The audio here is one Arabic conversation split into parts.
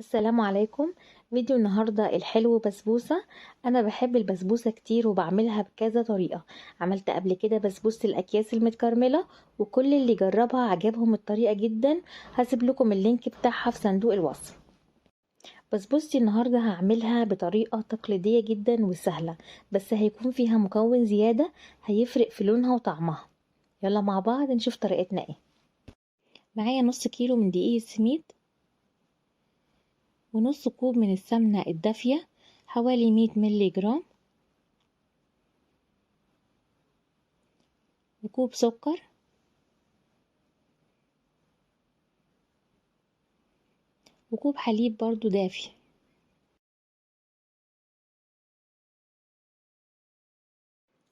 السلام عليكم. فيديو النهاردة الحلو بسبوسة. أنا بحب البسبوسة كتير وبعملها بكذا طريقة. عملت قبل كده بسبوسة الأكياس المتكرملة وكل اللي جربها عجبهم الطريقة جدا. هسيب لكم اللينك بتاعها في صندوق الوصف. بسبوستي النهاردة هعملها بطريقة تقليدية جدا وسهلة، بس هيكون فيها مكون زيادة هيفرق في لونها وطعمها. يلا مع بعض نشوف طريقتنا ايه. معايا نص كيلو من دقيق السميد، ونص كوب من السمنة الدافية حوالي 100 ملي جرام، وكوب سكر، وكوب حليب برضو دافي.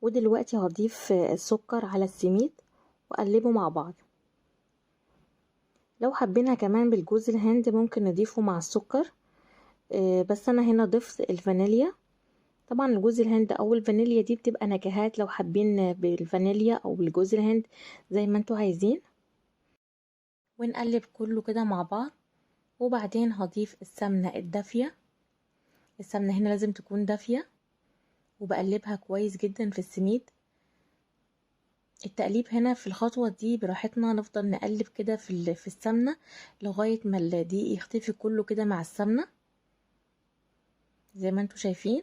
ودلوقتي هضيف السكر على السميد وأقلبه مع بعض. لو حبينا كمان بالجوز الهند ممكن نضيفه مع السكر، بس أنا هنا ضفت الفانيليا. طبعا الجوز الهند أو الفانيليا دي بتبقى نكهات، لو حابين بالفانيليا أو بالجوز الهند زي ما انتوا عايزين. ونقلب كله كده مع بعض، وبعدين هضيف السمنة الدافية. السمنة هنا لازم تكون دافية، وبقلبها كويس جدا في السميد. التقليب هنا في الخطوة دي براحتنا، نفضل نقلب كده في السمنة لغاية ما الدقيق يختفي كله كده مع السمنة زي ما انتوا شايفين.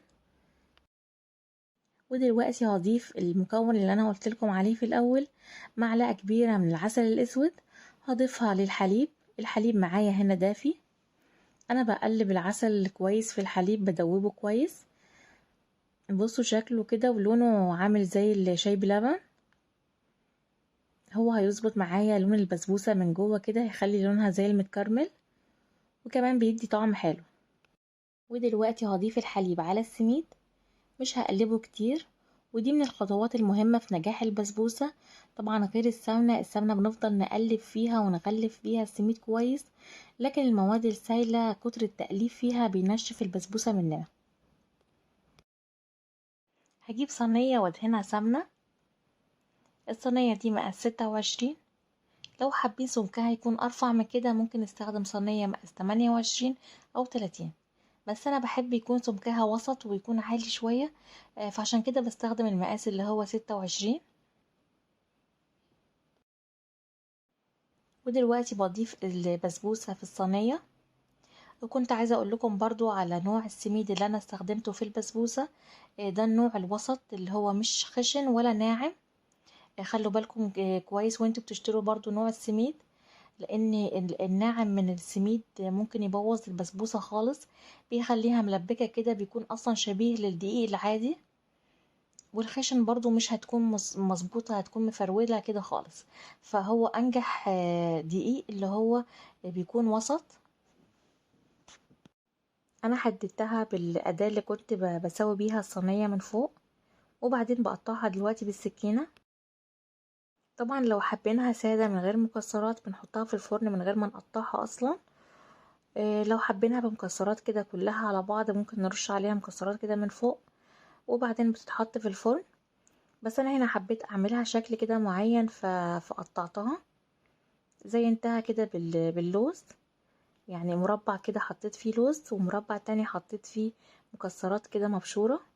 ودلوقتي هضيف المكون اللي انا قلت لكم عليه في الاول، معلقة كبيرة من العسل الاسود. هضيفها للحليب. الحليب معايا هنا دافي. انا بقلب العسل كويس في الحليب، بدوبه كويس. بصوا شكله كده ولونه عامل زي الشاي بلبن. هو هيظبط معايا لون البسبوسة من جوه كده، هيخلي لونها زي المتكرمل، وكمان بيدي طعم حلو. ودلوقتي هضيف الحليب على السميد، مش هقلبه كتير. ودي من الخطوات المهمة في نجاح البسبوسة. طبعا غير السمنة بنفضل نقلب فيها ونغلف فيها السميد كويس، لكن المواد السائلة كتر التقليب فيها بينشف البسبوسة مننا. هجيب صينية وادهنها سمنة. الصينية دي مقاس 26. لو حابين سمكها يكون ارفع من كده ممكن نستخدم صينية مقاس 28 او 30، بس انا بحب يكون سمكها وسط ويكون عالي شوية، فعشان كده بستخدم المقاس اللي هو 26. ودلوقتي بضيف البسبوسة في الصينية. وكنت عايزة اقول لكم برضو على نوع السميد اللي انا استخدمته في البسبوسة. ده النوع الوسط اللي هو مش خشن ولا ناعم. خلوا بالكم كويس وانتوا بتشتروا برضو نوع السميد، لان الناعم من السميد ممكن يبوظ البسبوسة خالص، بيخليها ملبكة كده، بيكون اصلا شبيه للدقيق العادي. والخشن برضو مش هتكون مظبوطة، هتكون مفرولة كده خالص. فهو انجح دقيق اللي هو بيكون وسط. انا حددتها بالاداة اللي كنت بسوي بيها الصينية من فوق، وبعدين بقطعها دلوقتي بالسكينة. طبعا لو حابينها سادة من غير مكسرات بنحطها في الفرن من غير ما نقطعها اصلا. لو حابينها بمكسرات كده كلها على بعض ممكن نرش عليها مكسرات كده من فوق، وبعدين بتتحط في الفرن. بس انا هنا حبيت اعملها شكل كده معين فقطعتها زينتها كده باللوز. يعني مربع كده حطيت فيه لوز، ومربع تاني حطيت فيه مكسرات كده مبشورة.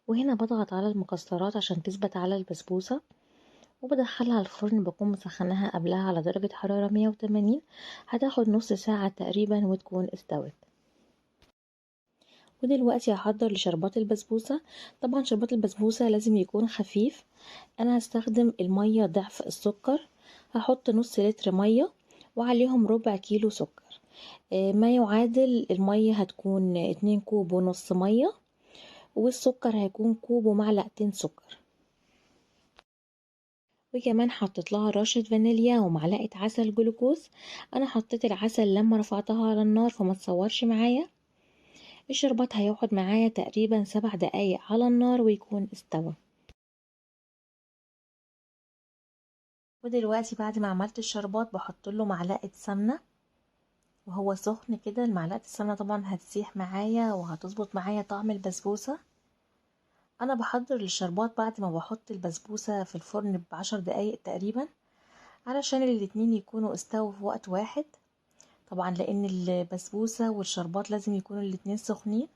وهنا بضغط على المكسرات عشان تثبت على البسبوسة، وبدخلها الفرن. بكون مسخناها قبلها على درجة حرارة 180. هتاخد نص ساعة تقريبا وتكون استوت. ودلوقتي هحضر لشربات البسبوسة. طبعا شربات البسبوسة لازم يكون خفيف. انا هستخدم المية ضعف السكر. هحط نص لتر مية وعليهم ربع كيلو سكر. ما يعادل المية هتكون 2 كوب ونص مية، والسكر هيكون كوب ومعلقتين سكر. وكمان حطيت لها رشة فانيليا ومعلقة عسل جلوكوز. انا حطيت العسل لما رفعتها على النار فما تصورش معايا. الشربات هيقعد معايا تقريبا 7 دقايق على النار ويكون استوى. ودلوقتي بعد ما عملت الشربات بحط له معلقة سمنة وهو سخن كده. المعلقة السمنة طبعا هتسيح معايا وهتظبط معايا طعم البسبوسة. انا بحضر للشربات بعد ما بحط البسبوسة في الفرن ب10 دقايق تقريبا، علشان الاتنين يكونوا استووا في وقت واحد. طبعا لان البسبوسة والشربات لازم يكونوا الاتنين سخنين.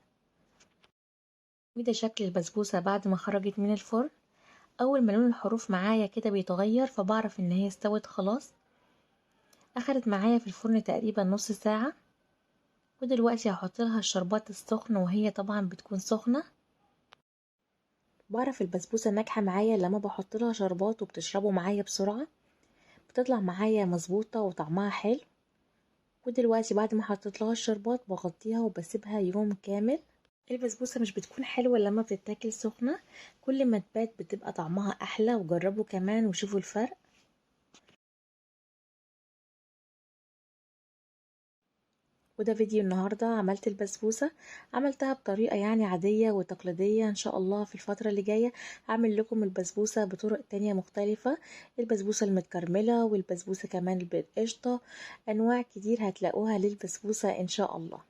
وده شكل البسبوسة بعد ما خرجت من الفرن. اول ما لون الحروف معايا كده بيتغير فبعرف ان هي استوت خلاص. اخدت معايا في الفرن تقريبا نص ساعة. ودلوقتي هحط لها الشربات السخن وهي طبعا بتكون سخنة. بعرف البسبوسة ناجحة معايا لما بحط لها شربات وبتشربه معايا بسرعة. بتطلع معايا مظبوطة وطعمها حلو. ودلوقتي بعد ما حطيت لها الشربات بغطيها وبسيبها يوم كامل. البسبوسة مش بتكون حلوة لما بتتاكل سخنة، كل ما تبات بتبقى طعمها احلى. وجربوا كمان وشوفوا الفرق. وده فيديو النهاردة عملت البسبوسة. عملتها بطريقة يعني عادية وتقليدية. ان شاء الله في الفترة اللي جاية هعمل لكم البسبوسة بطرق تانية مختلفة. البسبوسة المتكرملة والبسبوسة كمان بالقشطة. انواع كتير هتلاقوها للبسبوسة ان شاء الله.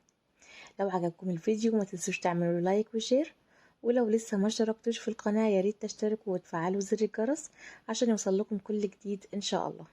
لو عجبكم الفيديو ما تنسوش تعملوا لايك وشير. ولو لسه ما اشتركتوش في القناة ياريت تشتركوا وتفعلوا زر الجرس عشان يوصل لكم كل جديد ان شاء الله.